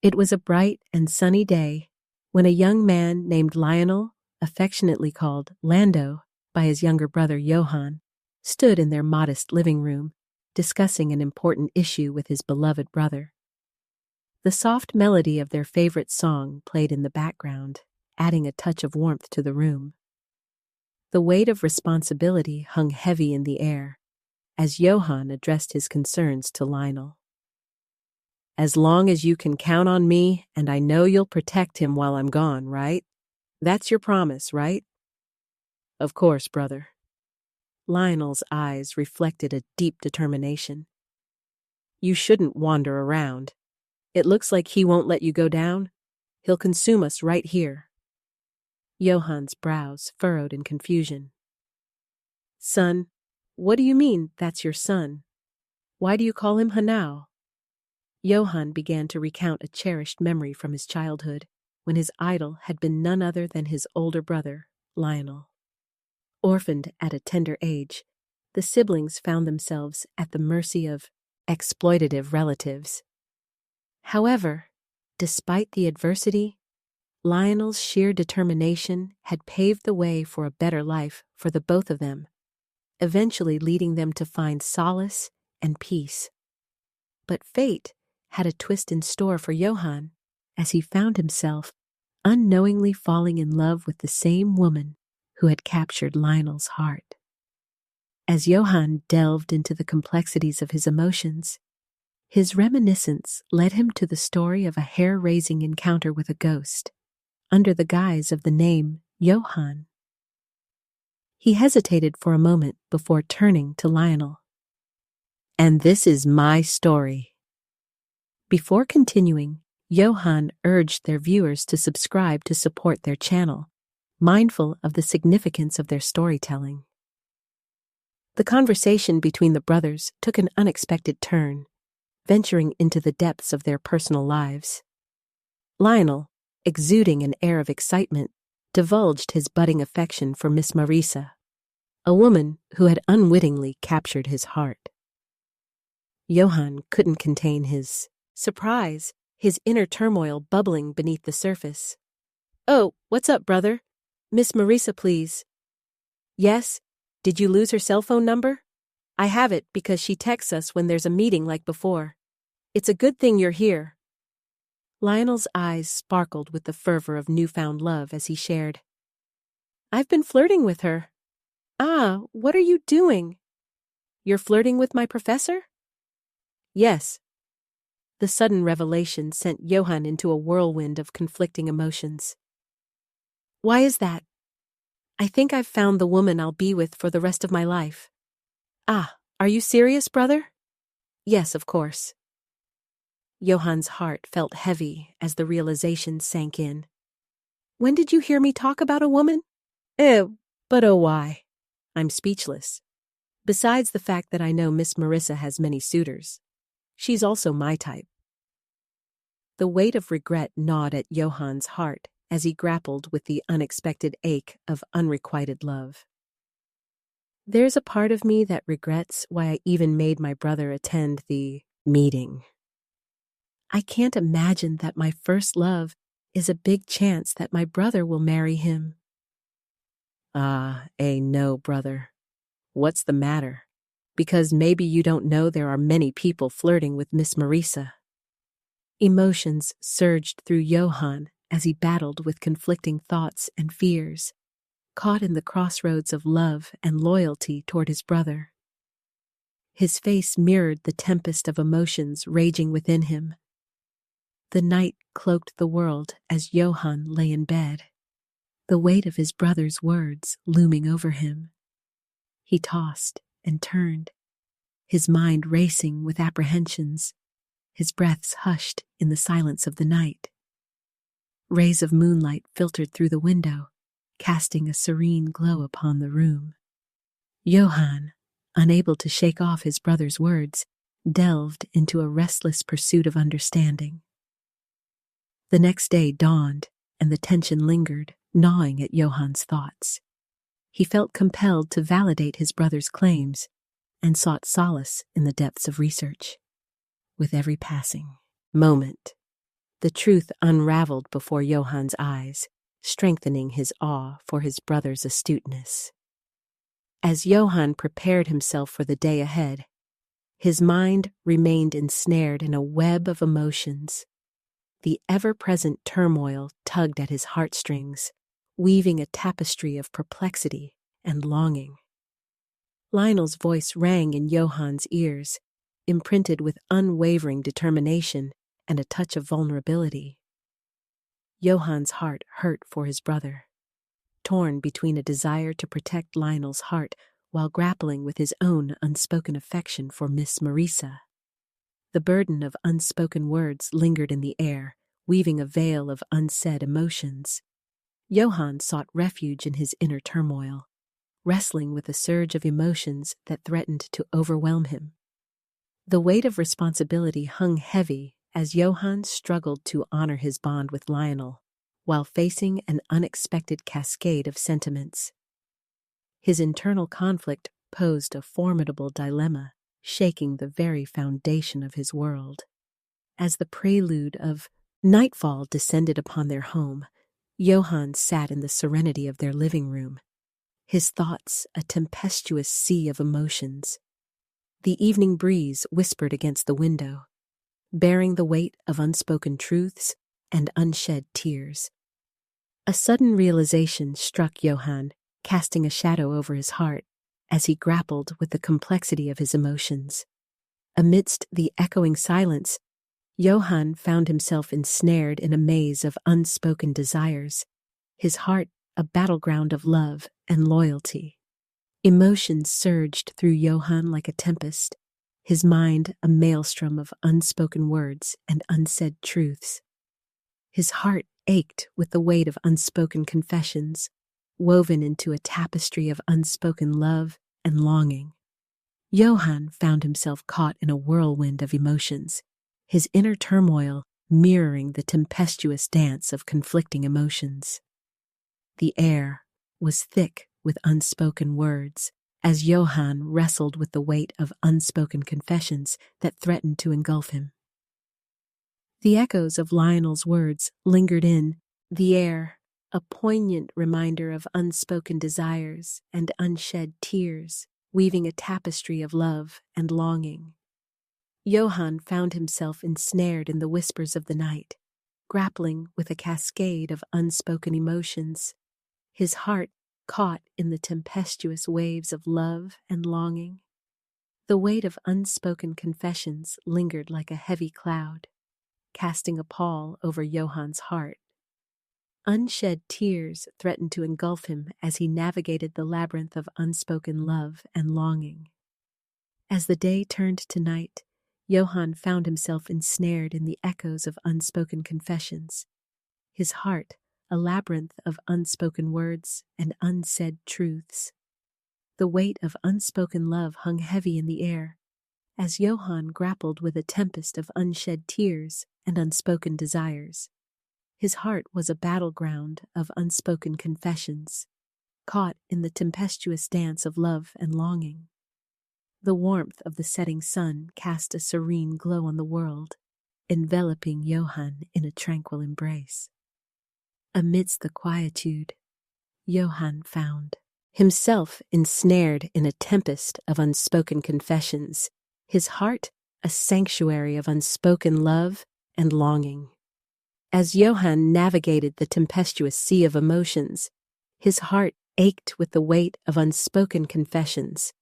It was a bright and sunny day when a young man named Lionel, affectionately called Lando by his younger brother Johan, stood in their modest living room, discussing an important issue with his beloved brother. The soft melody of their favorite song played in the background, adding a touch of warmth to the room. The weight of responsibility hung heavy in the air as Johan addressed his concerns to Lionel. "As long as you can count on me, and I know you'll protect him while I'm gone, right? That's your promise, right?" "Of course, brother." Lionel's eyes reflected a deep determination. "You shouldn't wander around. It looks like he won't let you go down. He'll consume us right here." Johan's brows furrowed in confusion. "Son, what do you mean that's your son? Why do you call him Hanao?" Johan began to recount a cherished memory from his childhood, when his idol had been none other than his older brother, Lionel. Orphaned at a tender age, the siblings found themselves at the mercy of exploitative relatives. However, despite the adversity, Lionel's sheer determination had paved the way for a better life for the both of them, eventually leading them to find solace and peace. But fate had a twist in store for Johan as he found himself unknowingly falling in love with the same woman who had captured Lionel's heart. As Johan delved into the complexities of his emotions, his reminiscence led him to the story of a hair-raising encounter with a ghost, under the guise of the name Johan. He hesitated for a moment before turning to Lionel. "And this is my story." Before continuing, Johan urged their viewers to subscribe to support their channel, mindful of the significance of their storytelling. The conversation between the brothers took an unexpected turn, venturing into the depths of their personal lives. Lionel, exuding an air of excitement, divulged his budding affection for Miss Marisa, a woman who had unwittingly captured his heart. Johan couldn't contain his surprise, his inner turmoil bubbling beneath the surface. "Oh, what's up, brother? Miss Marisa, please." "Yes? Did you lose her cell phone number?" "I have it because she texts us when there's a meeting like before. It's a good thing you're here." Lionel's eyes sparkled with the fervor of newfound love as he shared. "I've been flirting with her." "Ah, what are you doing?" "You're flirting with my professor?" "Yes." The sudden revelation sent Johan into a whirlwind of conflicting emotions. "Why is that?" "I think I've found the woman I'll be with for the rest of my life." "Ah, are you serious, brother?" "Yes, of course." Johan's heart felt heavy as the realization sank in. "When did you hear me talk about a woman?" But oh why? I'm speechless. Besides the fact that I know Miss Marisa has many suitors, she's also my type." The weight of regret gnawed at Johan's heart as he grappled with the unexpected ache of unrequited love. "There's a part of me that regrets why I even made my brother attend the meeting. I can't imagine that my first love is a big chance that my brother will marry him." No, brother. What's the matter? Because maybe you don't know there are many people flirting with Miss Marisa." Emotions surged through Johan as he battled with conflicting thoughts and fears, caught in the crossroads of love and loyalty toward his brother. His face mirrored the tempest of emotions raging within him. The night cloaked the world as Johan lay in bed, the weight of his brother's words looming over him. He tossed and turned, his mind racing with apprehensions, his breaths hushed in the silence of the night. Rays of moonlight filtered through the window, casting a serene glow upon the room. Johan, unable to shake off his brother's words, delved into a restless pursuit of understanding. The next day dawned, and the tension lingered, gnawing at Johan's thoughts. He felt compelled to validate his brother's claims and sought solace in the depths of research. With every passing moment, The truth unraveled before Johan's eyes, strengthening his awe for his brother's astuteness. As Johan prepared himself for the day ahead, his mind remained ensnared in a web of emotions. The ever-present turmoil tugged at his heartstrings, weaving a tapestry of perplexity and longing. Lionel's voice rang in Johan's ears, imprinted with unwavering determination and a touch of vulnerability. Johan's heart hurt for his brother, torn between a desire to protect Lionel's heart while grappling with his own unspoken affection for Miss Marisa. The burden of unspoken words lingered in the air, weaving a veil of unsaid emotions. Johan sought refuge in his inner turmoil, wrestling with a surge of emotions that threatened to overwhelm him. The weight of responsibility hung heavy as Johan struggled to honor his bond with Lionel, while facing an unexpected cascade of sentiments. His internal conflict posed a formidable dilemma, shaking the very foundation of his world. As the prelude of nightfall descended upon their home, Johan sat in the serenity of their living room, his thoughts a tempestuous sea of emotions. The evening breeze whispered against the window, bearing the weight of unspoken truths and unshed tears. A sudden realization struck Johan, casting a shadow over his heart as he grappled with the complexity of his emotions. Amidst the echoing silence, Johan found himself ensnared in a maze of unspoken desires, his heart a battleground of love and loyalty. Emotions surged through Johan like a tempest, his mind a maelstrom of unspoken words and unsaid truths. His heart ached with the weight of unspoken confessions, woven into a tapestry of unspoken love and longing. Johan found himself caught in a whirlwind of emotions, his inner turmoil mirroring the tempestuous dance of conflicting emotions. The air was thick with unspoken words, as Johan wrestled with the weight of unspoken confessions that threatened to engulf him. The echoes of Lionel's words lingered in the air, a poignant reminder of unspoken desires and unshed tears, weaving a tapestry of love and longing. Johan found himself ensnared in the whispers of the night, grappling with a cascade of unspoken emotions, his heart caught in the tempestuous waves of love and longing. The weight of unspoken confessions lingered like a heavy cloud, casting a pall over Johan's heart. Unshed tears threatened to engulf him as he navigated the labyrinth of unspoken love and longing. As the day turned to night, Johan found himself ensnared in the echoes of unspoken confessions, his heart a labyrinth of unspoken words and unsaid truths. The weight of unspoken love hung heavy in the air, as Johan grappled with a tempest of unshed tears and unspoken desires. His heart was a battleground of unspoken confessions, caught in the tempestuous dance of love and longing. The warmth of the setting sun cast a serene glow on the world, enveloping Johan in a tranquil embrace. Amidst the quietude, Johan found himself ensnared in a tempest of unspoken confessions, his heart a sanctuary of unspoken love and longing. As Johan navigated the tempestuous sea of emotions, his heart ached with the weight of unspoken confessions,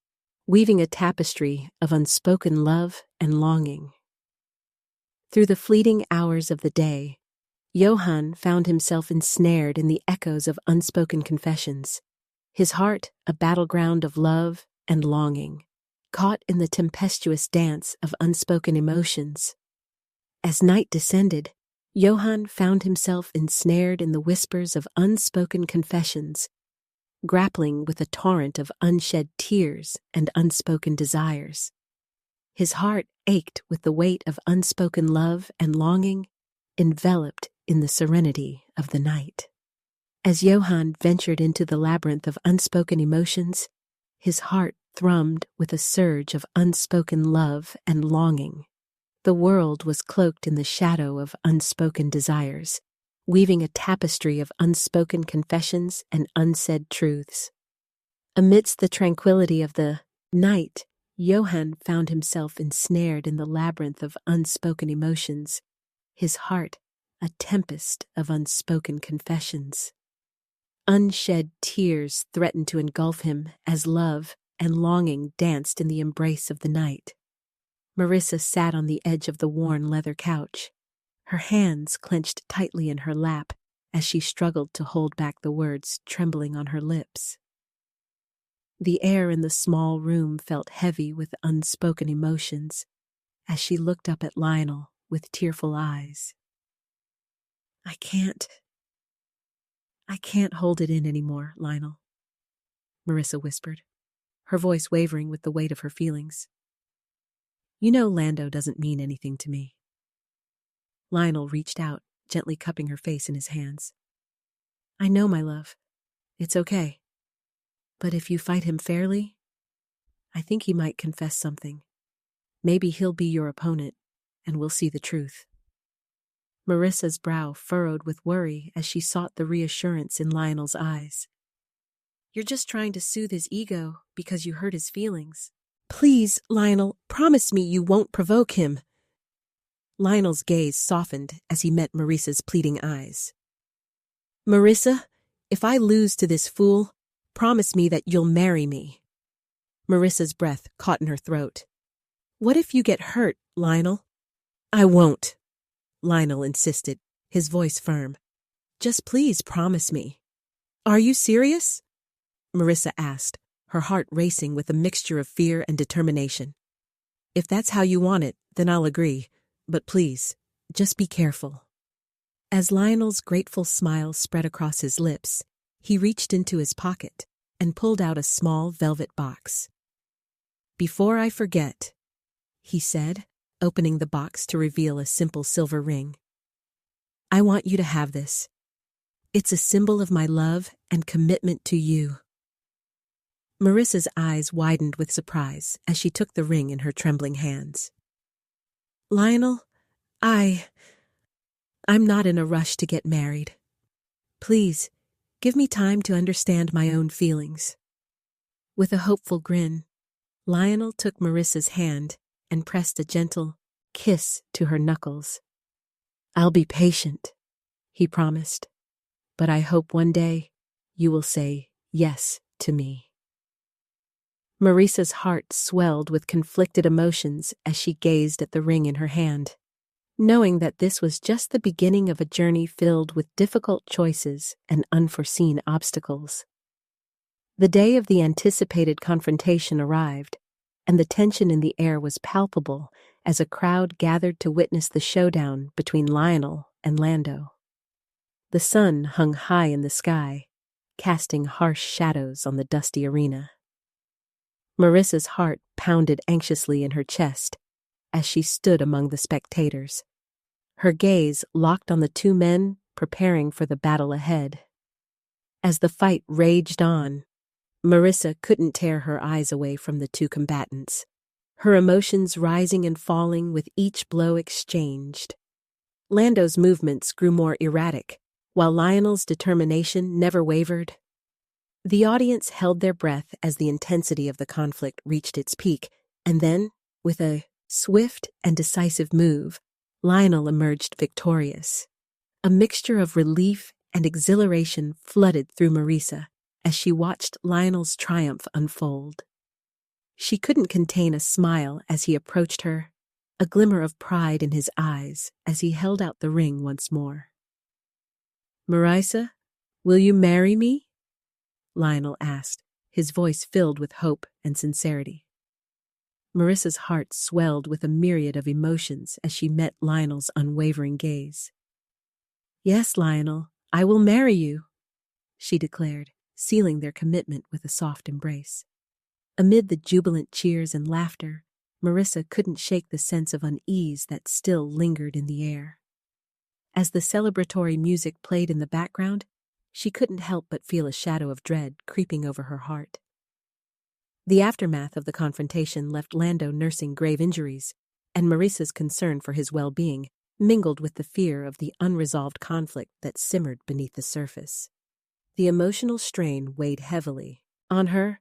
weaving a tapestry of unspoken love and longing. Through the fleeting hours of the day, Johan found himself ensnared in the echoes of unspoken confessions, his heart a battleground of love and longing, caught in the tempestuous dance of unspoken emotions. As night descended, Johan found himself ensnared in the whispers of unspoken confessions, grappling with a torrent of unshed tears and unspoken desires. His heart ached with the weight of unspoken love and longing, enveloped in the serenity of the night. As Johan ventured into the labyrinth of unspoken emotions, his heart thrummed with a surge of unspoken love and longing. The world was cloaked in the shadow of unspoken desires, weaving a tapestry of unspoken confessions and unsaid truths. Amidst the tranquility of the night, Johan found himself ensnared in the labyrinth of unspoken emotions, his heart a tempest of unspoken confessions. Unshed tears threatened to engulf him as love and longing danced in the embrace of the night. Marissa sat on the edge of the worn leather couch, her hands clenched tightly in her lap as she struggled to hold back the words trembling on her lips. The air in the small room felt heavy with unspoken emotions as she looked up at Lionel with tearful eyes. I can't hold it in anymore, Lionel," Marissa whispered, her voice wavering with the weight of her feelings. "You know Lando doesn't mean anything to me." Lionel reached out, gently cupping her face in his hands. "I know, my love. It's okay. But if you fight him fairly, I think he might confess something. Maybe he'll be your opponent, and we'll see the truth." Marissa's brow furrowed with worry as she sought the reassurance in Lionel's eyes. "You're just trying to soothe his ego because you hurt his feelings. Please, Lionel, promise me you won't provoke him." Lionel's gaze softened as he met Marissa's pleading eyes. "Marissa, if I lose to this fool, promise me that you'll marry me." Marissa's breath caught in her throat. "What if you get hurt, Lionel?" "I won't," Lionel insisted, his voice firm. "Just please promise me." "Are you serious?" Marissa asked, her heart racing with a mixture of fear and determination. "If that's how you want it, then I'll agree. But please, just be careful." As Lionel's grateful smile spread across his lips, he reached into his pocket and pulled out a small velvet box. "Before I forget," he said, opening the box to reveal a simple silver ring, "I want you to have this. It's a symbol of my love and commitment to you." Marissa's eyes widened with surprise as she took the ring in her trembling hands. "Lionel, I'm not in a rush to get married. Please, give me time to understand my own feelings." With a hopeful grin, Lionel took Marissa's hand and pressed a gentle kiss to her knuckles. "I'll be patient," he promised, "but I hope one day you will say yes to me." Marissa's heart swelled with conflicted emotions as she gazed at the ring in her hand, knowing that this was just the beginning of a journey filled with difficult choices and unforeseen obstacles. The day of the anticipated confrontation arrived, and the tension in the air was palpable as a crowd gathered to witness the showdown between Lionel and Lando. The sun hung high in the sky, casting harsh shadows on the dusty arena. Marissa's heart pounded anxiously in her chest as she stood among the spectators, her gaze locked on the two men preparing for the battle ahead. As the fight raged on, Marissa couldn't tear her eyes away from the two combatants, her emotions rising and falling with each blow exchanged. Lando's movements grew more erratic, while Lionel's determination never wavered. The audience held their breath as the intensity of the conflict reached its peak, and then, with a swift and decisive move, Lionel emerged victorious. A mixture of relief and exhilaration flooded through Marissa as she watched Lionel's triumph unfold. She couldn't contain a smile as he approached her, a glimmer of pride in his eyes as he held out the ring once more. "Marissa, will you marry me?" Lionel asked, his voice filled with hope and sincerity. Marissa's heart swelled with a myriad of emotions as she met Lionel's unwavering gaze. "Yes, Lionel, I will marry you," she declared, sealing their commitment with a soft embrace. Amid the jubilant cheers and laughter, Marissa couldn't shake the sense of unease that still lingered in the air. As the celebratory music played in the background, she couldn't help but feel a shadow of dread creeping over her heart. The aftermath of the confrontation left Lando nursing grave injuries, and Marissa's concern for his well-being mingled with the fear of the unresolved conflict that simmered beneath the surface. The emotional strain weighed heavily on her,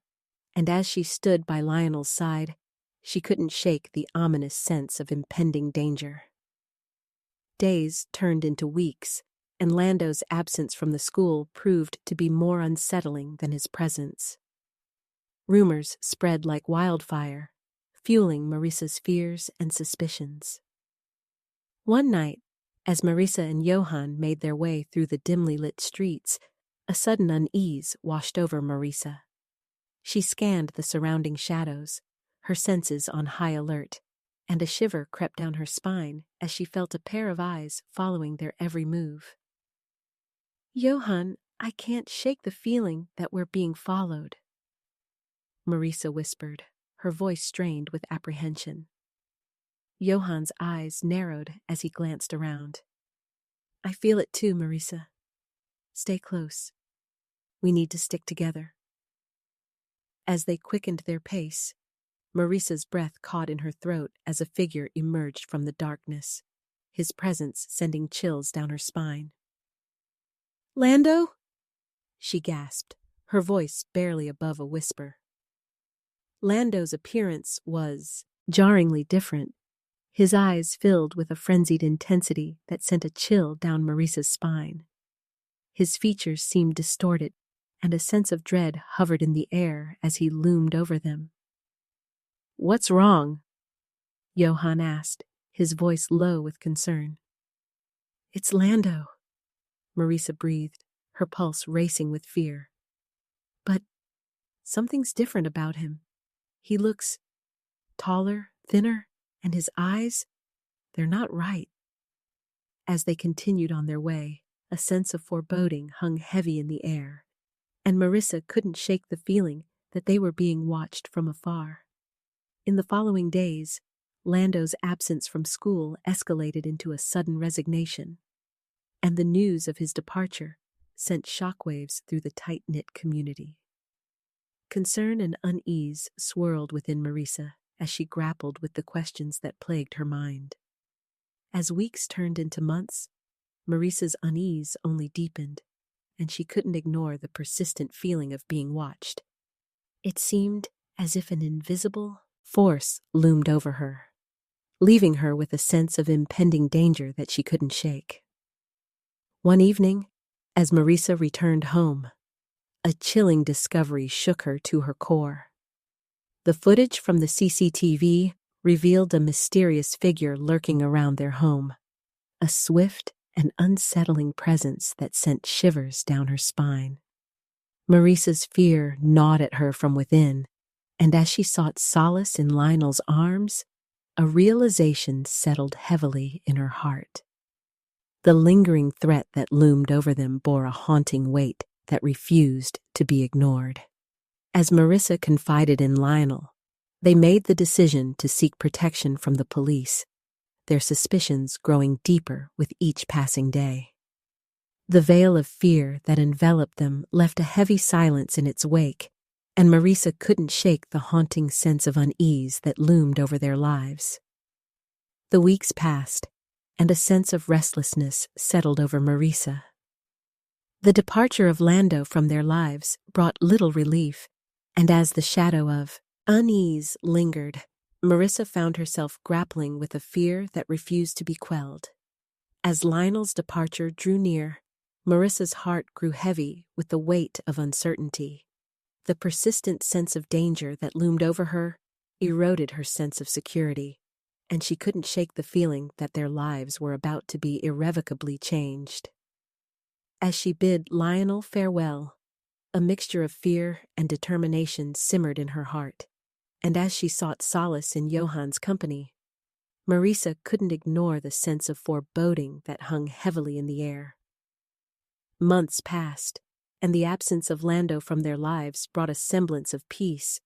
and as she stood by Lionel's side, she couldn't shake the ominous sense of impending danger. Days turned into weeks, and Lando's absence from the school proved to be more unsettling than his presence. Rumors spread like wildfire, fueling Marissa's fears and suspicions. One night, as Marissa and Johan made their way through the dimly lit streets, a sudden unease washed over Marissa. She scanned the surrounding shadows, her senses on high alert, and a shiver crept down her spine as she felt a pair of eyes following their every move. "Johan, I can't shake the feeling that we're being followed," Marissa whispered, her voice strained with apprehension. Johan's eyes narrowed as he glanced around. "I feel it too, Marissa. Stay close. We need to stick together." As they quickened their pace, Marissa's breath caught in her throat as a figure emerged from the darkness, his presence sending chills down her spine. "Lando?" she gasped, her voice barely above a whisper. Lando's appearance was jarringly different, his eyes filled with a frenzied intensity that sent a chill down Marissa's spine. His features seemed distorted, and a sense of dread hovered in the air as he loomed over them. "What's wrong?" Johan asked, his voice low with concern. "It's Lando," Marissa breathed, her pulse racing with fear. "But something's different about him. He looks taller, thinner, and his eyes, they're not right." As they continued on their way, a sense of foreboding hung heavy in the air, and Marissa couldn't shake the feeling that they were being watched from afar. In the following days, Lando's absence from school escalated into a sudden resignation, and the news of his departure sent shockwaves through the tight-knit community. Concern and unease swirled within Marissa as she grappled with the questions that plagued her mind. As weeks turned into months, Marissa's unease only deepened, and she couldn't ignore the persistent feeling of being watched. It seemed as if an invisible force loomed over her, leaving her with a sense of impending danger that she couldn't shake. One evening, as Marissa returned home, a chilling discovery shook her to her core. The footage from the CCTV revealed a mysterious figure lurking around their home, a swift and unsettling presence that sent shivers down her spine. Marissa's fear gnawed at her from within, and as she sought solace in Lionel's arms, a realization settled heavily in her heart. The lingering threat that loomed over them bore a haunting weight that refused to be ignored. As Marissa confided in Lionel, they made the decision to seek protection from the police, their suspicions growing deeper with each passing day. The veil of fear that enveloped them left a heavy silence in its wake, and Marissa couldn't shake the haunting sense of unease that loomed over their lives. The weeks passed, and a sense of restlessness settled over Marissa. The departure of Lando from their lives brought little relief, and as the shadow of unease lingered, Marissa found herself grappling with a fear that refused to be quelled. As Lionel's departure drew near, Marissa's heart grew heavy with the weight of uncertainty. The persistent sense of danger that loomed over her eroded her sense of security, and she couldn't shake the feeling that their lives were about to be irrevocably changed. As she bid Lionel farewell, a mixture of fear and determination simmered in her heart, and as she sought solace in Johan's company, Marissa couldn't ignore the sense of foreboding that hung heavily in the air. Months passed, and the absence of Lando from their lives brought a semblance of peace,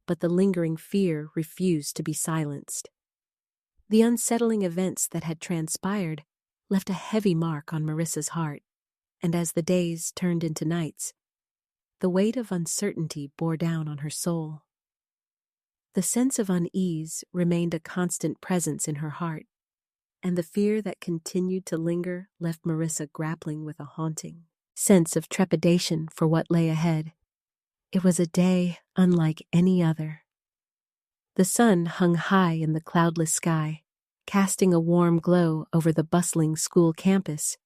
but the lingering fear refused to be silenced. The unsettling events that had transpired left a heavy mark on Marissa's heart, and as the days turned into nights, the weight of uncertainty bore down on her soul. The sense of unease remained a constant presence in her heart, and the fear that continued to linger left Marissa grappling with a haunting sense of trepidation for what lay ahead. It was a day unlike any other. The sun hung high in the cloudless sky, casting a warm glow over the bustling school campus.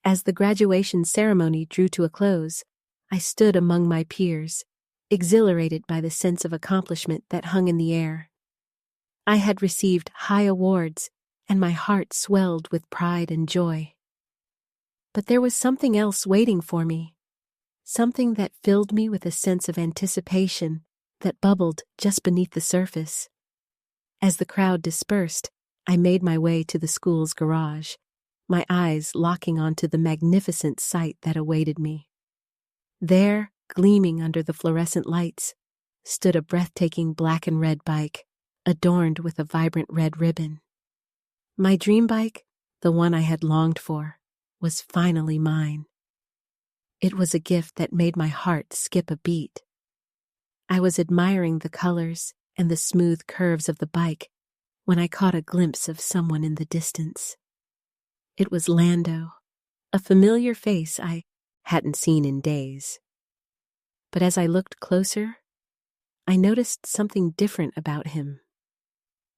As the graduation ceremony drew to a close, I stood among my peers, exhilarated by the sense of accomplishment that hung in the air. I had received high awards, and my heart swelled with pride and joy. But there was something else waiting for me, something that filled me with a sense of anticipation that bubbled just beneath the surface. As the crowd dispersed, I made my way to the school's garage, my eyes locking onto the magnificent sight that awaited me. There, gleaming under the fluorescent lights, stood a breathtaking black and red bike, adorned with a vibrant red ribbon. My dream bike, the one I had longed for, was finally mine. It was a gift that made my heart skip a beat. I was admiring the colors and the smooth curves of the bike when I caught a glimpse of someone in the distance. It was Lando, a familiar face I hadn't seen in days. But as I looked closer, I noticed something different about him.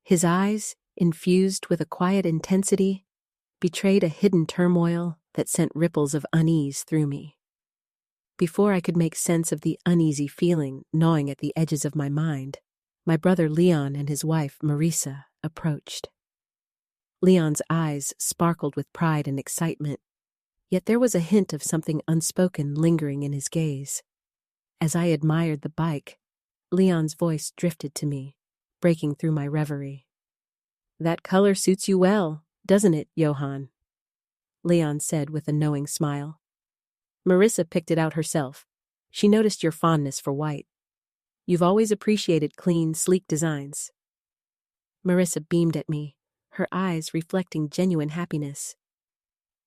His eyes, infused with a quiet intensity, betrayed a hidden turmoil that sent ripples of unease through me. Before I could make sense of the uneasy feeling gnawing at the edges of my mind, my brother Leon and his wife Marissa approached. Leon's eyes sparkled with pride and excitement, yet there was a hint of something unspoken lingering in his gaze. As I admired the bike, Leon's voice drifted to me, breaking through my reverie. "That color suits you well, doesn't it, Johan?" Leon said with a knowing smile. "Marissa picked it out herself. She noticed your fondness for white. You've always appreciated clean, sleek designs." Marissa beamed at me, her eyes reflecting genuine happiness.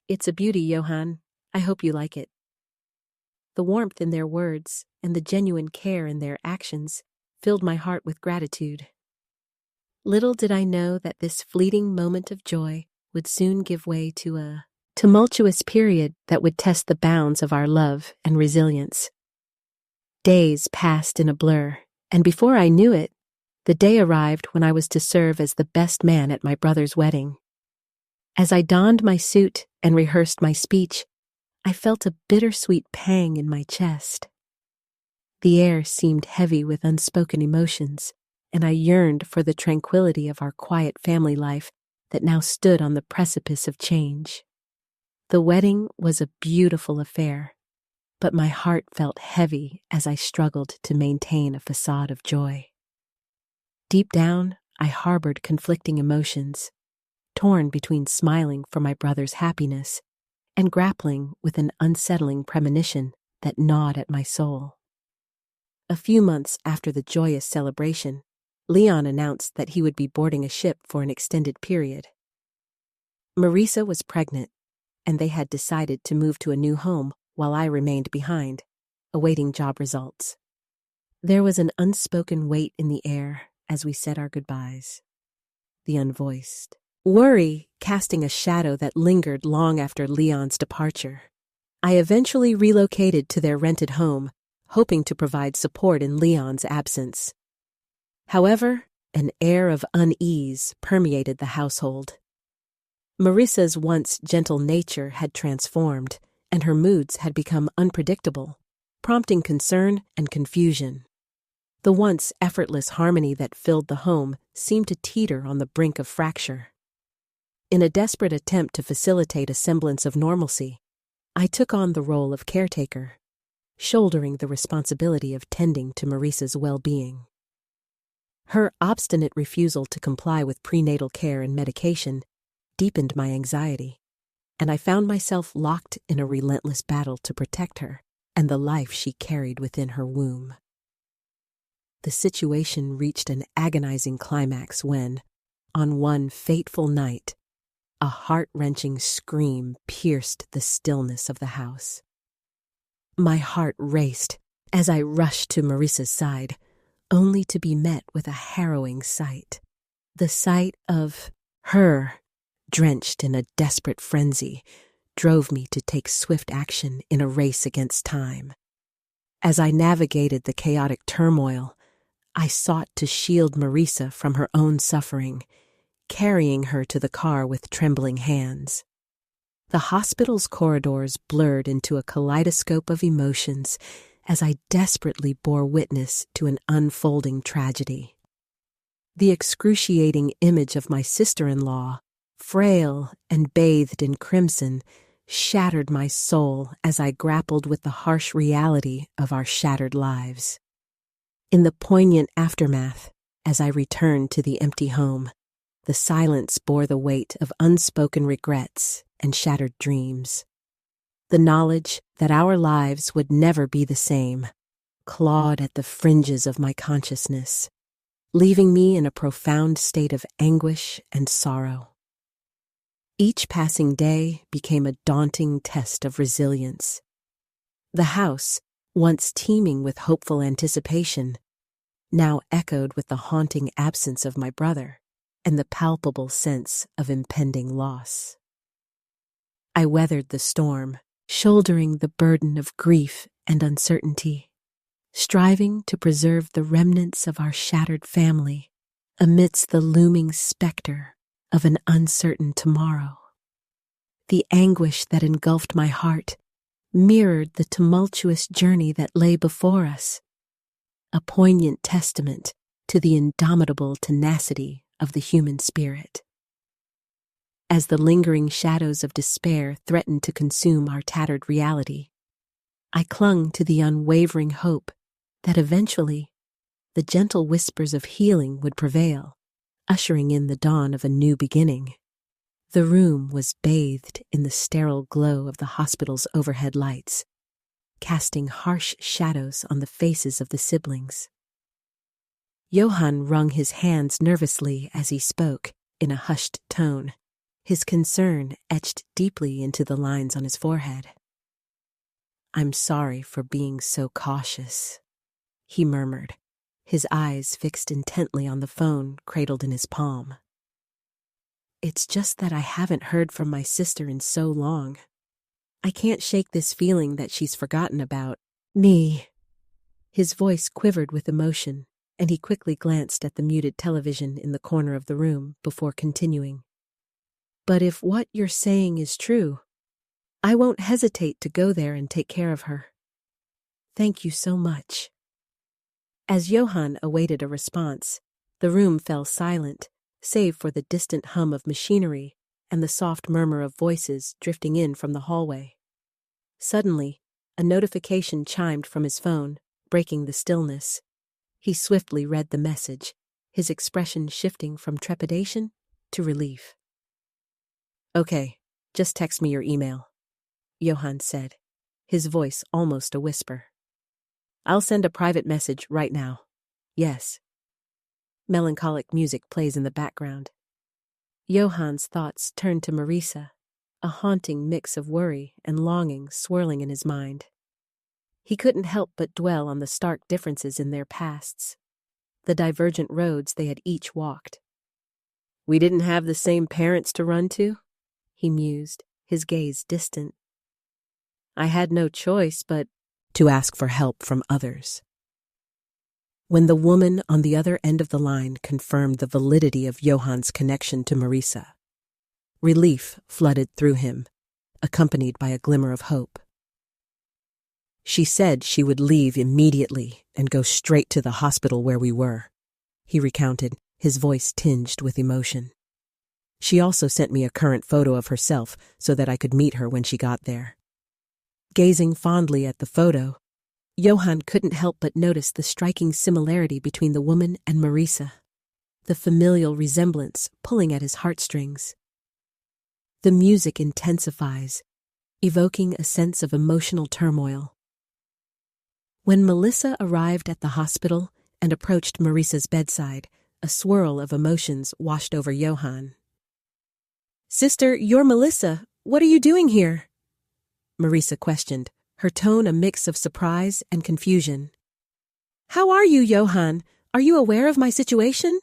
"It's a beauty, Johan. I hope you like it." The warmth in their words and the genuine care in their actions filled my heart with gratitude. Little did I know that this fleeting moment of joy would soon give way to a tumultuous period that would test the bounds of our love and resilience. Days passed in a blur, and before I knew it, the day arrived when I was to serve as the best man at my brother's wedding. As I donned my suit and rehearsed my speech, I felt a bittersweet pang in my chest. The air seemed heavy with unspoken emotions, and I yearned for the tranquility of our quiet family life that now stood on the precipice of change. The wedding was a beautiful affair, but my heart felt heavy as I struggled to maintain a facade of joy. Deep down, I harbored conflicting emotions, torn between smiling for my brother's happiness and grappling with an unsettling premonition that gnawed at my soul. A few months after the joyous celebration, Leon announced that he would be boarding a ship for an extended period. Marissa was pregnant, and they had decided to move to a new home while I remained behind, awaiting job results. There was an unspoken weight in the air as we said our goodbyes. The unvoiced worry casting a shadow that lingered long after Leon's departure. I eventually relocated to their rented home, hoping to provide support in Leon's absence. However, an air of unease permeated the household. Marissa's once gentle nature had transformed, and her moods had become unpredictable, prompting concern and confusion. The once effortless harmony that filled the home seemed to teeter on the brink of fracture. In a desperate attempt to facilitate a semblance of normalcy, I took on the role of caretaker, shouldering the responsibility of tending to Marissa's well-being. Her obstinate refusal to comply with prenatal care and medication deepened my anxiety, and I found myself locked in a relentless battle to protect her and the life she carried within her womb. The situation reached an agonizing climax when, on one fateful night, a heart-wrenching scream pierced the stillness of the house. My heart raced as I rushed to Marissa's side, only to be met with a harrowing sight. The sight of her, drenched in a desperate frenzy, drove me to take swift action in a race against time. As I navigated the chaotic turmoil, I sought to shield Marisa from her own suffering, carrying her to the car with trembling hands. The hospital's corridors blurred into a kaleidoscope of emotions as I desperately bore witness to an unfolding tragedy. The excruciating image of my sister-in-law, frail and bathed in crimson, shattered my soul as I grappled with the harsh reality of our shattered lives. In the poignant aftermath, as I returned to the empty home, the silence bore the weight of unspoken regrets and shattered dreams. The knowledge that our lives would never be the same clawed at the fringes of my consciousness, leaving me in a profound state of anguish and sorrow. Each passing day became a daunting test of resilience. The house, once teeming with hopeful anticipation, now echoed with the haunting absence of my brother and the palpable sense of impending loss. I weathered the storm, shouldering the burden of grief and uncertainty, striving to preserve the remnants of our shattered family amidst the looming specter of an uncertain tomorrow. The anguish that engulfed my heart mirrored the tumultuous journey that lay before us, a poignant testament to the indomitable tenacity of the human spirit. As the lingering shadows of despair threatened to consume our tattered reality, I clung to the unwavering hope that eventually the gentle whispers of healing would prevail, ushering in the dawn of a new beginning. The room was bathed in the sterile glow of the hospital's overhead lights, casting harsh shadows on the faces of the siblings. Johan wrung his hands nervously as he spoke, in a hushed tone, his concern etched deeply into the lines on his forehead. "I'm sorry for being so cautious," he murmured, his eyes fixed intently on the phone cradled in his palm. "It's just that I haven't heard from my sister in so long. I can't shake this feeling that she's forgotten about me." His voice quivered with emotion, and he quickly glanced at the muted television in the corner of the room before continuing. "But if what you're saying is true, I won't hesitate to go there and take care of her. Thank you so much." As Johan awaited a response, the room fell silent, save for the distant hum of machinery and the soft murmur of voices drifting in from the hallway. Suddenly, a notification chimed from his phone, breaking the stillness. He swiftly read the message, his expression shifting from trepidation to relief. "Okay, just text me your email," Johan said, his voice almost a whisper. "I'll send a private message right now. Yes." Melancholic music plays in the background. Johan's thoughts turned to Marisa, a haunting mix of worry and longing swirling in his mind. He couldn't help but dwell on the stark differences in their pasts, the divergent roads they had each walked. "We didn't have the same parents to run to?" he mused, his gaze distant. "I had no choice but to ask for help from others." When the woman on the other end of the line confirmed the validity of Johan's connection to Marisa, relief flooded through him, accompanied by a glimmer of hope. "She said she would leave immediately and go straight to the hospital where we were," he recounted, his voice tinged with emotion. "She also sent me a current photo of herself so that I could meet her when she got there." Gazing fondly at the photo, Johan couldn't help but notice the striking similarity between the woman and Marisa, the familial resemblance pulling at his heartstrings. The music intensifies, evoking a sense of emotional turmoil. When Melissa arrived at the hospital and approached Marisa's bedside, a swirl of emotions washed over Johan. "Sister, you're Melissa. What are you doing here?" Marisa questioned, her tone a mix of surprise and confusion. "How are you, Johan? Are you aware of my situation?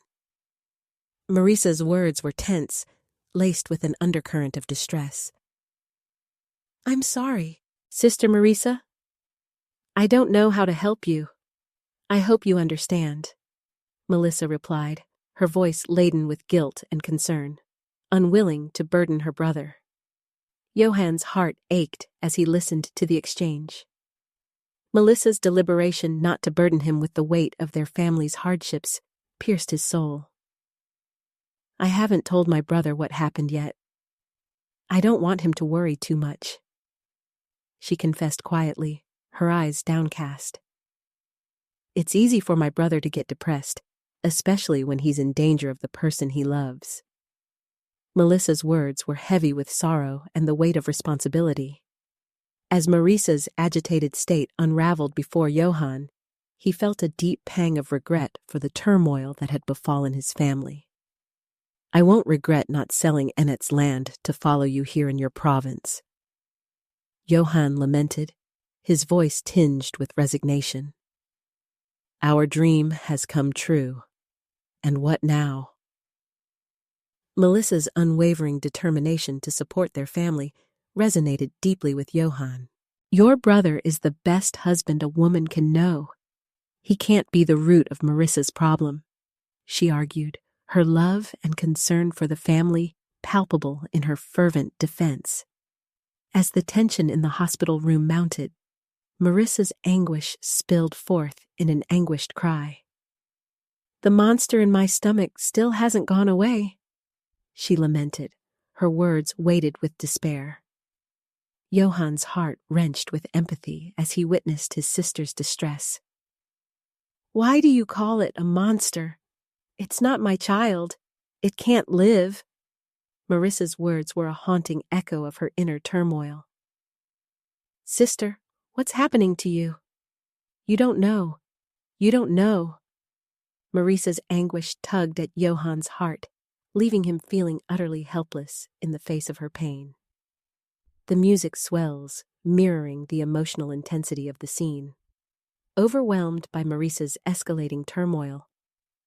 Marissa's words were tense, laced with an undercurrent of distress. I'm sorry, Sister Marissa. I don't know how to help you. I hope you understand, Melissa replied, her voice laden with guilt and concern, unwilling to burden her brother. Johan's heart ached as he listened to the exchange. Melissa's deliberation not to burden him with the weight of their family's hardships pierced his soul. I haven't told my brother what happened yet. I don't want him to worry too much, she confessed quietly, her eyes downcast. It's easy for my brother to get depressed, especially when he's in danger of the person he loves. Melissa's words were heavy with sorrow and the weight of responsibility. As Marissa's agitated state unraveled before Johan, he felt a deep pang of regret for the turmoil that had befallen his family. I won't regret not selling Ennet's land to follow you here in your province, Johan lamented, his voice tinged with resignation. Our dream has come true. And what now? Melissa's unwavering determination to support their family resonated deeply with Johan. Your brother is the best husband a woman can know. He can't be the root of Marissa's problem, she argued, her love and concern for the family palpable in her fervent defense. As the tension in the hospital room mounted, Marissa's anguish spilled forth in an anguished cry. The monster in my stomach still hasn't gone away, she lamented, her words weighted with despair. Johan's heart wrenched with empathy as he witnessed his sister's distress. Why do you call it a monster? It's not my child. It can't live. Marissa's words were a haunting echo of her inner turmoil. Sister, what's happening to you? You don't know. You don't know. Marissa's anguish tugged at Johan's heart, leaving him feeling utterly helpless in the face of her pain. The music swells, mirroring the emotional intensity of the scene. Overwhelmed by Marissa's escalating turmoil,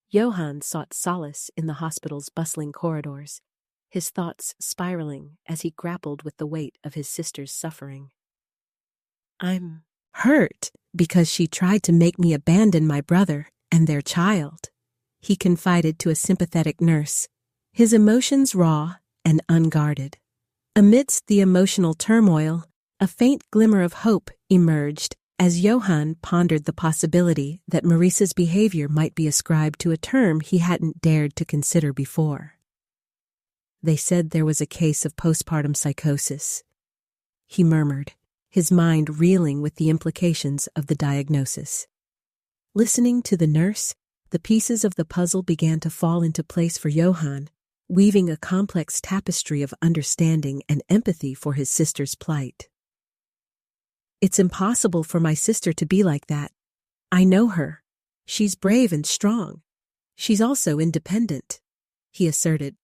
Johan sought solace in the hospital's bustling corridors, his thoughts spiraling as he grappled with the weight of his sister's suffering. I'm hurt because she tried to make me abandon my brother and their child, he confided to a sympathetic nurse, his emotions raw and unguarded. Amidst the emotional turmoil, a faint glimmer of hope emerged as Johan pondered the possibility that Marissa's behavior might be ascribed to a term he hadn't dared to consider before. They said there was a case of postpartum psychosis, he murmured, his mind reeling with the implications of the diagnosis. Listening to the nurse, the pieces of the puzzle began to fall into place for Johan, weaving a complex tapestry of understanding and empathy for his sister's plight. It's impossible for my sister to be like that. I know her. She's brave and strong. She's also independent, he asserted,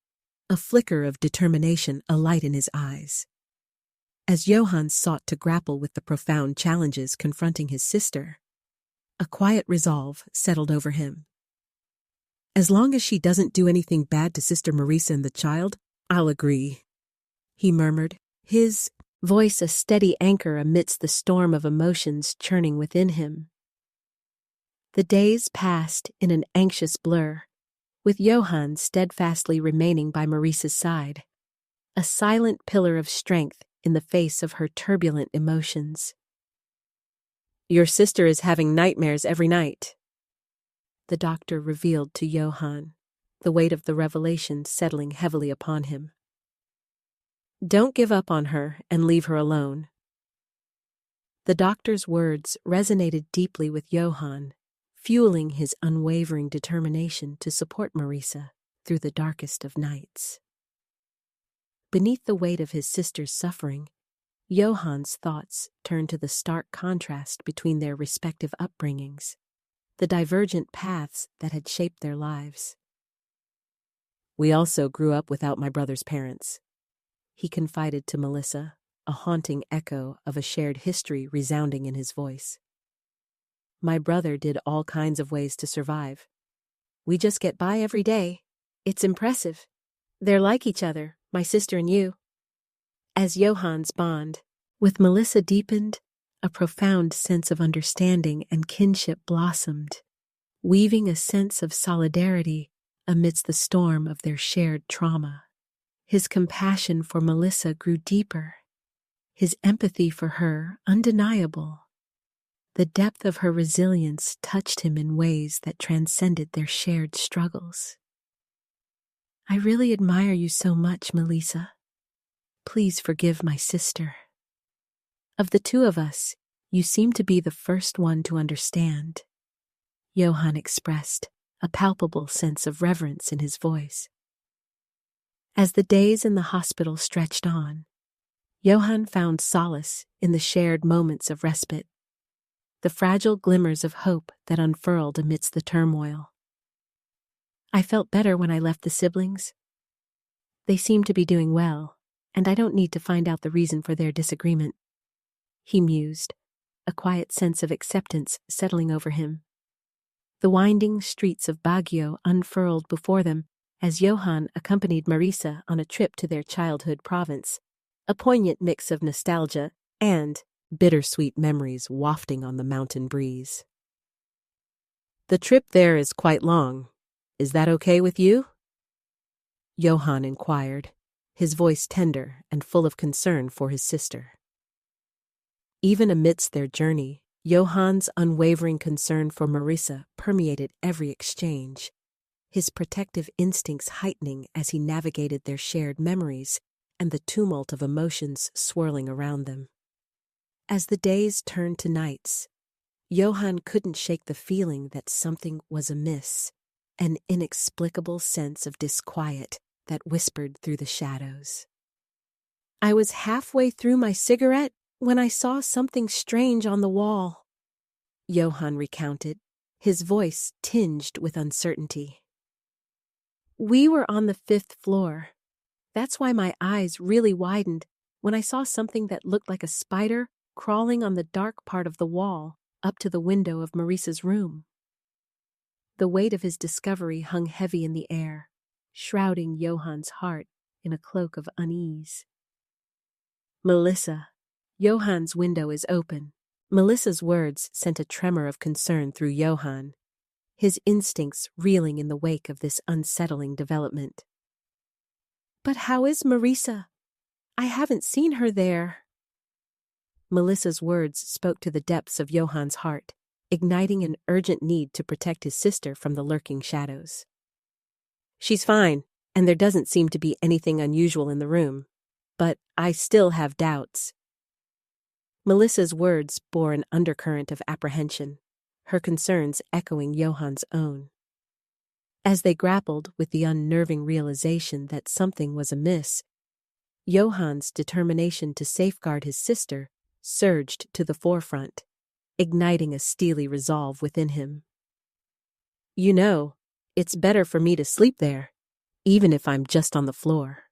a flicker of determination alight in his eyes. As Johan sought to grapple with the profound challenges confronting his sister, a quiet resolve settled over him. As long as she doesn't do anything bad to Sister Marissa and the child, I'll agree, he murmured, his voice a steady anchor amidst the storm of emotions churning within him. The days passed in an anxious blur, with Johan steadfastly remaining by Marissa's side, a silent pillar of strength in the face of her turbulent emotions. Your sister is having nightmares every night, the doctor revealed to Johan, the weight of the revelation settling heavily upon him. Don't give up on her and leave her alone. The doctor's words resonated deeply with Johan, fueling his unwavering determination to support Marissa through the darkest of nights. Beneath the weight of his sister's suffering, Johan's thoughts turned to the stark contrast between their respective upbringings, the divergent paths that had shaped their lives. We also grew up without my brother's parents, he confided to Melissa, a haunting echo of a shared history resounding in his voice. My brother did all kinds of ways to survive, We just get by every day. It's impressive. They're like each other, my sister and you." As Johan's bond with Melissa deepened, a profound sense of understanding and kinship blossomed, weaving a sense of solidarity amidst the storm of their shared trauma. His compassion for Melissa grew deeper, his empathy for her undeniable. The depth of her resilience touched him in ways that transcended their shared struggles. "I really admire you so much, Melissa. Please forgive my sister. Of the two of us, you seem to be the first one to understand," Johan expressed, a palpable sense of reverence in his voice. As the days in the hospital stretched on, Johan found solace in the shared moments of respite, the fragile glimmers of hope that unfurled amidst the turmoil. "I felt better when I left the siblings. They seem to be doing well, and I don't need to find out the reason for their disagreement," he mused, a quiet sense of acceptance settling over him. The winding streets of Baguio unfurled before them as Johan accompanied Marisa on a trip to their childhood province, a poignant mix of nostalgia and bittersweet memories wafting on the mountain breeze. "The trip there is quite long. Is that okay with you?" Johan inquired, his voice tender and full of concern for his sister. Even amidst their journey, Johan's unwavering concern for Marisa permeated every exchange, his protective instincts heightening as he navigated their shared memories and the tumult of emotions swirling around them. As the days turned to nights, Johan couldn't shake the feeling that something was amiss, an inexplicable sense of disquiet that whispered through the shadows. "I was halfway through my cigarette when I saw something strange on the wall," Johan recounted, his voice tinged with uncertainty. "We were on the 5th floor. That's why my eyes really widened when I saw something that looked like a spider crawling on the dark part of the wall up to the window of Marisa's room." The weight of his discovery hung heavy in the air, shrouding Johan's heart in a cloak of unease. "Melissa, Johan's window is open." Melissa's words sent a tremor of concern through Johan, his instincts reeling in the wake of this unsettling development. "But how is Marisa? I haven't seen her there." Melissa's words spoke to the depths of Johan's heart, igniting an urgent need to protect his sister from the lurking shadows. "She's fine, and there doesn't seem to be anything unusual in the room. But I still have doubts." Melissa's words bore an undercurrent of apprehension, her concerns echoing Johan's own. As they grappled with the unnerving realization that something was amiss, Johan's determination to safeguard his sister surged to the forefront, igniting a steely resolve within him. "You know, it's better for me to sleep there, even if I'm just on the floor,"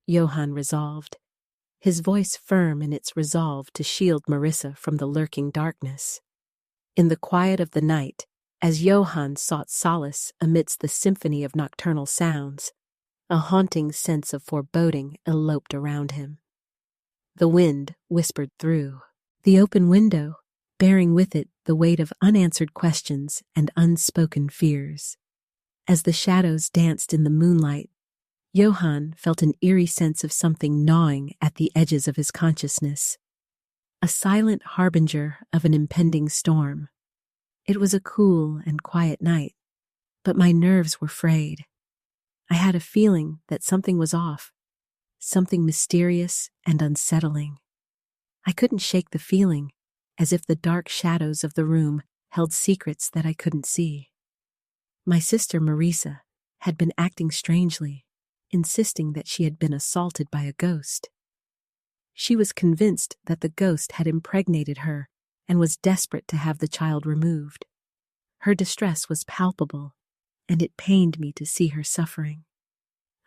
Johan resolved, his voice firm in its resolve to shield Marisa from the lurking darkness. In the quiet of the night, as Johan sought solace amidst the symphony of nocturnal sounds, a haunting sense of foreboding eloped around him. The wind whispered through the open window, bearing with it the weight of unanswered questions and unspoken fears. As the shadows danced in the moonlight, Johan felt an eerie sense of something gnawing at the edges of his consciousness, a silent harbinger of an impending storm. It was a cool and quiet night, but my nerves were frayed. I had a feeling that something was off, something mysterious and unsettling. I couldn't shake the feeling, as if the dark shadows of the room held secrets that I couldn't see. My sister Marisa had been acting strangely, insisting that she had been assaulted by a ghost. She was convinced that the ghost had impregnated her and was desperate to have the child removed. Her distress was palpable, and it pained me to see her suffering.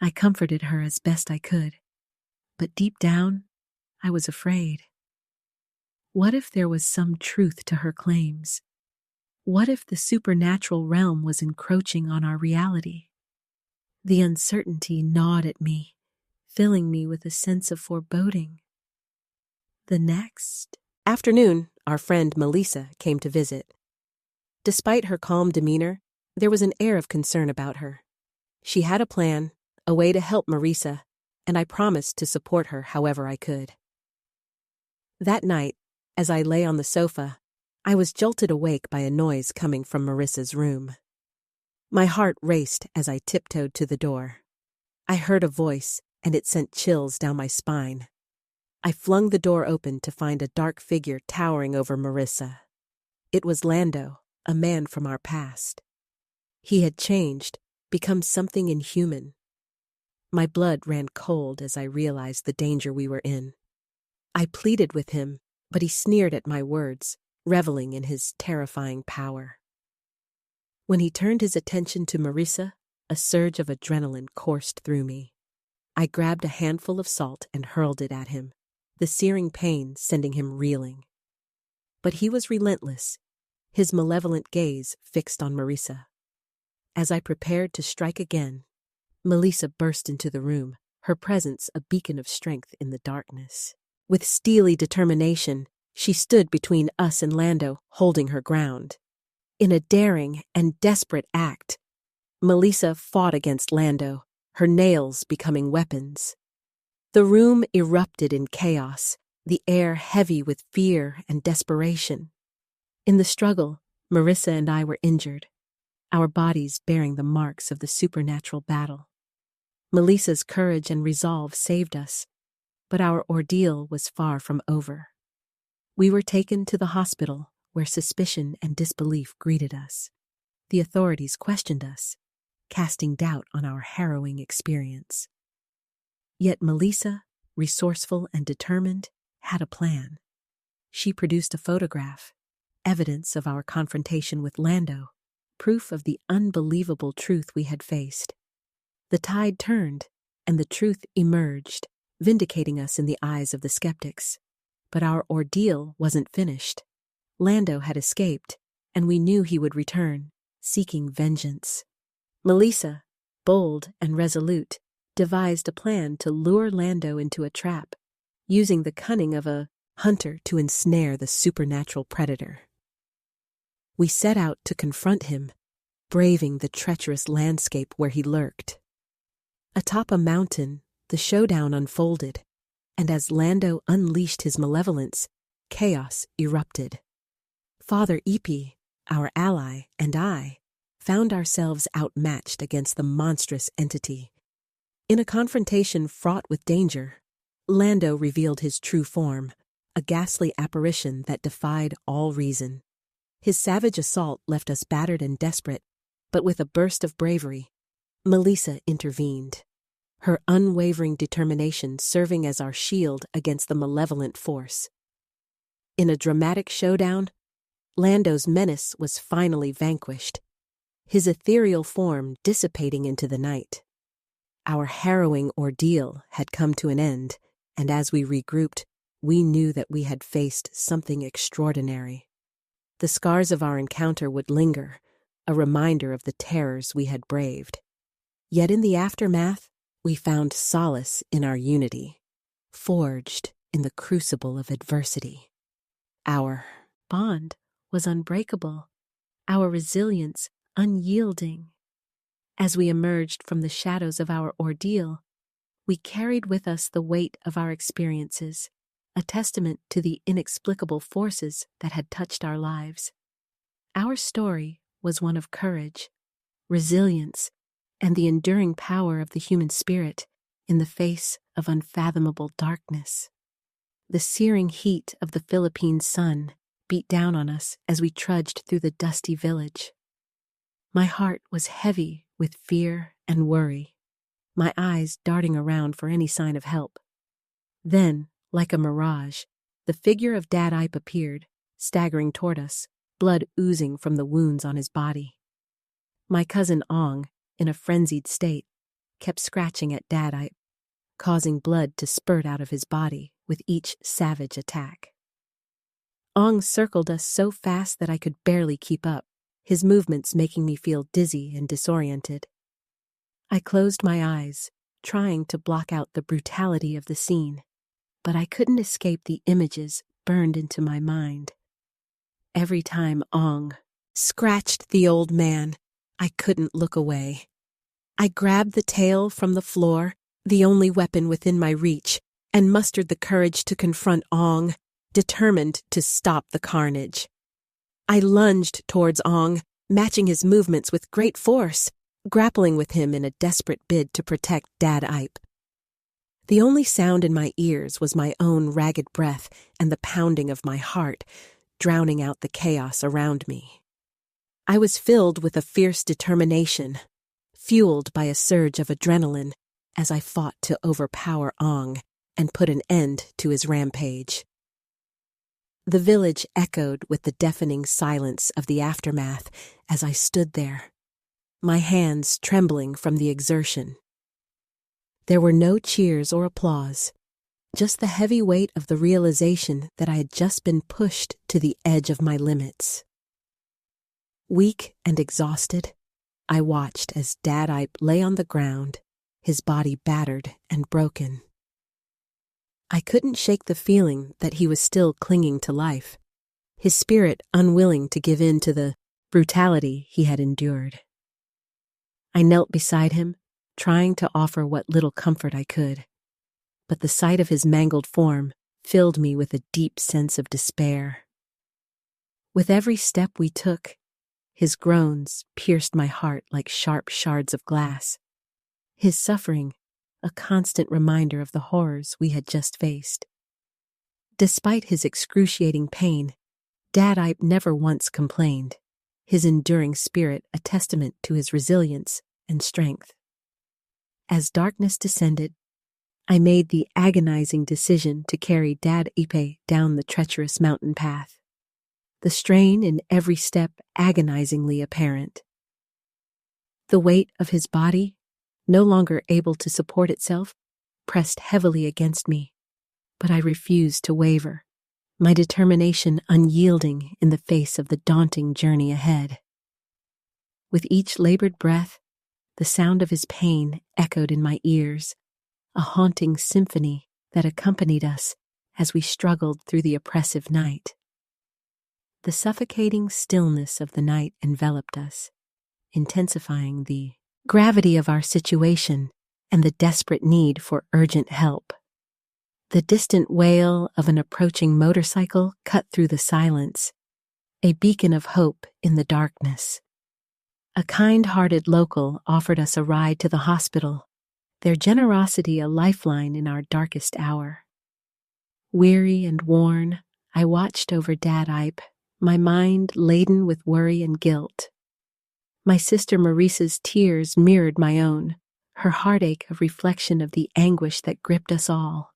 I comforted her as best I could, but deep down, I was afraid. What if there was some truth to her claims? What if the supernatural realm was encroaching on our reality? The uncertainty gnawed at me, filling me with a sense of foreboding. The next afternoon, our friend Melissa came to visit. Despite her calm demeanor, there was an air of concern about her. She had a plan, a way to help Marisa, and I promised to support her however I could. That night, as I lay on the sofa, I was jolted awake by a noise coming from Marissa's room. My heart raced as I tiptoed to the door. I heard a voice, and it sent chills down my spine. I flung the door open to find a dark figure towering over Marissa. It was Lando, a man from our past. He had changed, become something inhuman. My blood ran cold as I realized the danger we were in. I pleaded with him, but he sneered at my words, reveling in his terrifying power. When he turned his attention to Marissa, a surge of adrenaline coursed through me. I grabbed a handful of salt and hurled it at him, the searing pain sending him reeling. But he was relentless, his malevolent gaze fixed on Marissa. As I prepared to strike again, Melissa burst into the room, her presence a beacon of strength in the darkness. With steely determination, she stood between us and Lando, holding her ground. In a daring and desperate act, Melissa fought against Lando, her nails becoming weapons. The room erupted in chaos, the air heavy with fear and desperation. In the struggle, Marissa and I were injured, our bodies bearing the marks of the supernatural battle. Melissa's courage and resolve saved us, but our ordeal was far from over. We were taken to the hospital, where suspicion and disbelief greeted us. The authorities questioned us, casting doubt on our harrowing experience. Yet Melissa, resourceful and determined, had a plan. She produced a photograph, evidence of our confrontation with Lando, proof of the unbelievable truth we had faced. The tide turned, and the truth emerged, vindicating us in the eyes of the skeptics. But our ordeal wasn't finished. Lando had escaped, and we knew he would return, seeking vengeance. Melissa, bold and resolute, devised a plan to lure Lando into a trap, using the cunning of a hunter to ensnare the supernatural predator. We set out to confront him, braving the treacherous landscape where he lurked. Atop a mountain, the showdown unfolded, and as Lando unleashed his malevolence, chaos erupted. Father Ipi, our ally, and I found ourselves outmatched against the monstrous entity. In a confrontation fraught with danger, Lando revealed his true form, a ghastly apparition that defied all reason. His savage assault left us battered and desperate, but with a burst of bravery, Melissa intervened, her unwavering determination serving as our shield against the malevolent force. In a dramatic showdown, Lando's menace was finally vanquished, his ethereal form dissipating into the night. Our harrowing ordeal had come to an end, and as we regrouped, we knew that we had faced something extraordinary. The scars of our encounter would linger, a reminder of the terrors we had braved. Yet in the aftermath, we found solace in our unity, forged in the crucible of adversity. Our bond was unbreakable, our resilience unyielding. As we emerged from the shadows of our ordeal, we carried with us the weight of our experiences, a testament to the inexplicable forces that had touched our lives. Our story was one of courage, resilience, and the enduring power of the human spirit in the face of unfathomable darkness. The searing heat of the Philippine sun beat down on us as we trudged through the dusty village. My heart was heavy with fear and worry, my eyes darting around for any sign of help. Then, like a mirage, the figure of Dad Ipe appeared, staggering toward us, blood oozing from the wounds on his body. My cousin Ong, in a frenzied state, kept scratching at Dad Ipe, causing blood to spurt out of his body with each savage attack. Ong circled us so fast that I could barely keep up, his movements making me feel dizzy and disoriented. I closed my eyes, trying to block out the brutality of the scene, but I couldn't escape the images burned into my mind. Every time Ong scratched the old man, I couldn't look away. I grabbed the tail from the floor, the only weapon within my reach, and mustered the courage to confront Ong, determined to stop the carnage. I lunged towards Ong, matching his movements with great force, grappling with him in a desperate bid to protect Dad Ipe. The only sound in my ears was my own ragged breath and the pounding of my heart, drowning out the chaos around me. I was filled with a fierce determination, fueled by a surge of adrenaline as I fought to overpower Ong and put an end to his rampage. The village echoed with the deafening silence of the aftermath as I stood there, my hands trembling from the exertion. There were no cheers or applause, just the heavy weight of the realization that I had just been pushed to the edge of my limits. Weak and exhausted, I watched as Dad Ipe lay on the ground, his body battered and broken. I couldn't shake the feeling that he was still clinging to life, his spirit unwilling to give in to the brutality he had endured. I knelt beside him, trying to offer what little comfort I could, but the sight of his mangled form filled me with a deep sense of despair. With every step we took, his groans pierced my heart like sharp shards of glass, his suffering a constant reminder of the horrors we had just faced. Despite his excruciating pain, Dad Ipe never once complained, his enduring spirit a testament to his resilience and strength. As darkness descended, I made the agonizing decision to carry Dad Ipe down the treacherous mountain path, the strain in every step agonizingly apparent. The weight of his body, no longer able to support itself, pressed heavily against me, but I refused to waver, my determination unyielding in the face of the daunting journey ahead. With each labored breath, the sound of his pain echoed in my ears, a haunting symphony that accompanied us as we struggled through the oppressive night. The suffocating stillness of the night enveloped us, intensifying the gravity of our situation and the desperate need for urgent help. The distant wail of an approaching motorcycle cut through the silence, a beacon of hope in the darkness. A kind-hearted local offered us a ride to the hospital, their generosity a lifeline in our darkest hour. Weary and worn, I watched over Dad Ipe, my mind laden with worry and guilt. My sister Maurice's tears mirrored my own, her heartache a reflection of the anguish that gripped us all.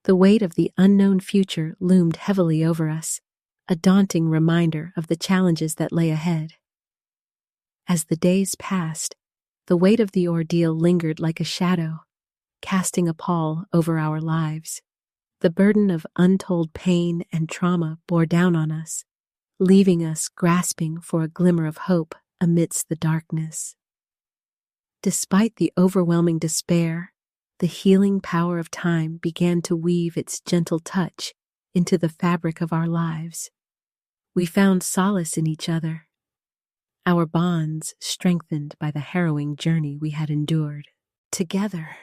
The weight of the unknown future loomed heavily over us, a daunting reminder of the challenges that lay ahead. As the days passed, the weight of the ordeal lingered like a shadow, casting a pall over our lives. The burden of untold pain and trauma bore down on us, leaving us grasping for a glimmer of hope amidst the darkness. Despite the overwhelming despair, the healing power of time began to weave its gentle touch into the fabric of our lives. We found solace in each other, our bonds strengthened by the harrowing journey we had endured together.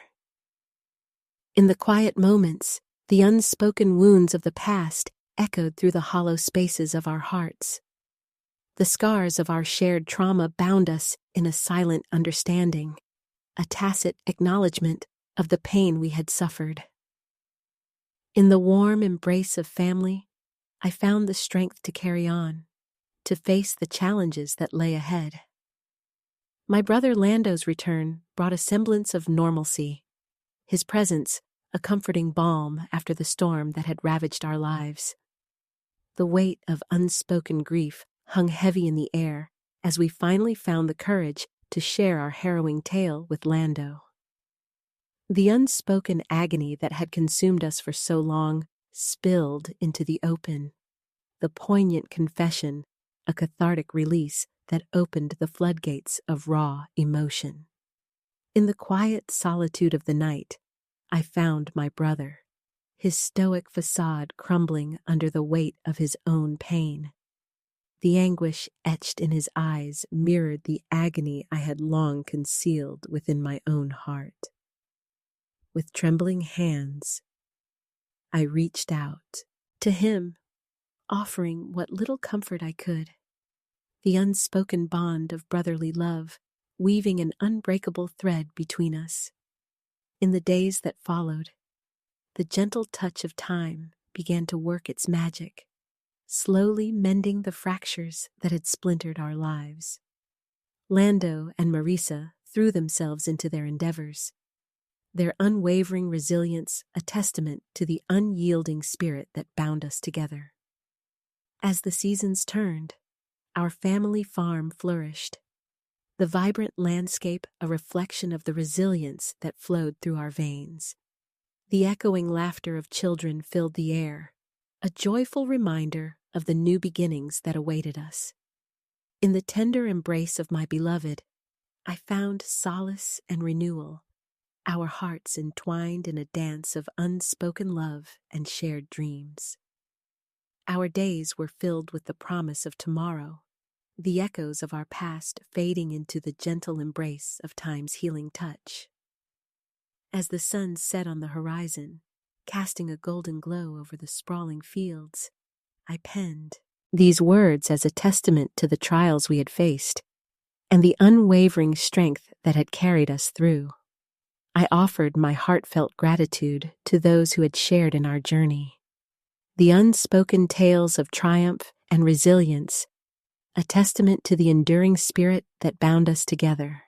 In the quiet moments, the unspoken wounds of the past echoed through the hollow spaces of our hearts. The scars of our shared trauma bound us in a silent understanding, a tacit acknowledgement of the pain we had suffered. In the warm embrace of family, I found the strength to carry on, to face the challenges that lay ahead. My brother Lando's return brought a semblance of normalcy, his presence a comforting balm after the storm that had ravaged our lives. The weight of unspoken grief hung heavy in the air as we finally found the courage to share our harrowing tale with Lando. The unspoken agony that had consumed us for so long spilled into the open, the poignant confession a cathartic release that opened the floodgates of raw emotion. In the quiet solitude of the night, I found my brother, his stoic facade crumbling under the weight of his own pain. The anguish etched in his eyes mirrored the agony I had long concealed within my own heart. With trembling hands, I reached out to him, offering what little comfort I could, the unspoken bond of brotherly love weaving an unbreakable thread between us. In the days that followed, the gentle touch of time began to work its magic, slowly mending the fractures that had splintered our lives. Lando and Marisa threw themselves into their endeavors, their unwavering resilience a testament to the unyielding spirit that bound us together. As the seasons turned, our family farm flourished, the vibrant landscape a reflection of the resilience that flowed through our veins. The echoing laughter of children filled the air, a joyful reminder of the new beginnings that awaited us. In the tender embrace of my beloved, I found solace and renewal, our hearts entwined in a dance of unspoken love and shared dreams. Our days were filled with the promise of tomorrow, the echoes of our past fading into the gentle embrace of time's healing touch. As the sun set on the horizon, casting a golden glow over the sprawling fields, I penned these words as a testament to the trials we had faced and the unwavering strength that had carried us through. I offered my heartfelt gratitude to those who had shared in our journey, the unspoken tales of triumph and resilience, a testament to the enduring spirit that bound us together.